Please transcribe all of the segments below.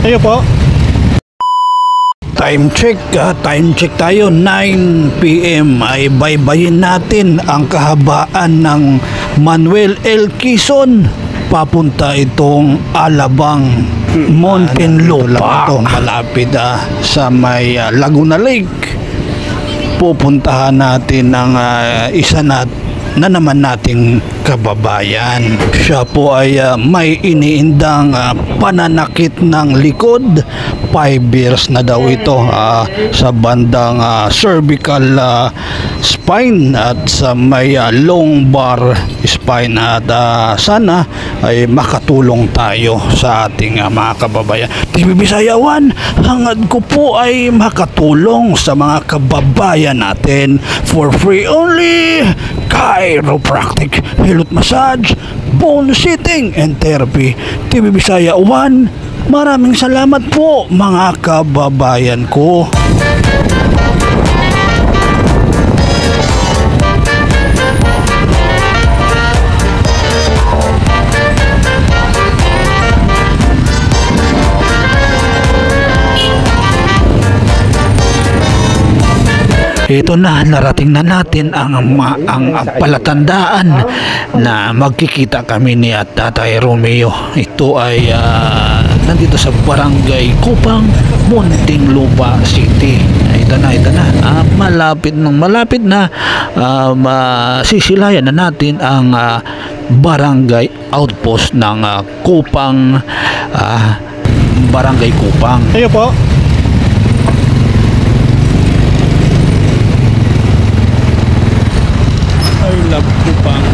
Ayo po. Time check tayo, 9 PM ay baybayin natin ang kahabaan ng Manuel L. Quezon papunta itong Alabang, Muntinlupa. Malapit sa may Laguna Lake. Pupuntahan natin ang isa na naman nating kababayan. Siya po ay may iniindang pananakit ng likod. 5 years na daw ito sa bandang cervical spine at sa may lumbar spine, at sana ay makatulong tayo sa ating mga kababayan. TV Bisaya 1, hangad ko po ay makatulong sa mga kababayan natin for free only. Chiropractic, hilot massage, bone sitting and therapy. TV Bisaya 1, maraming salamat po mga kababayan ko. Ito na, narating na natin ang palatandaan na magkikita kami ni Tatay Romeo. Ito ay nandito sa Barangay Kupang, Muntinlupa City. Ito na. Malapit na masisilayan na natin ang barangay outpost ng Kupang, Barangay Kupang. Ayo po. Kupang.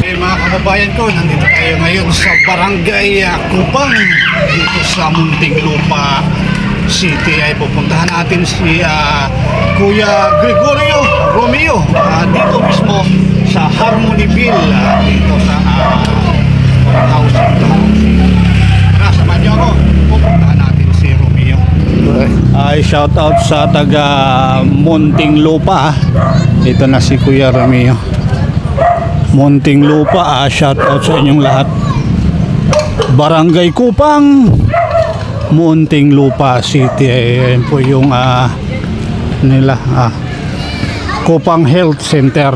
Mga kababayan ko, nandito tayo ngayon sa Barangay Kupang, dito sa Muntinlupa City. Ay pupuntahan natin si Kuya Gregorio Romeo dito mismo sa Harmonyville, dito sa housing. Samahan niyo ako, pupuntahan natin si Romeo. Ay shout out sa taga Muntinlupa. Ito na si Kuya Romeo. Muntinlupa, shout out sa inyong lahat. Barangay Kupang, Muntinlupa City. Ayan po yung nila Kupang Health Center.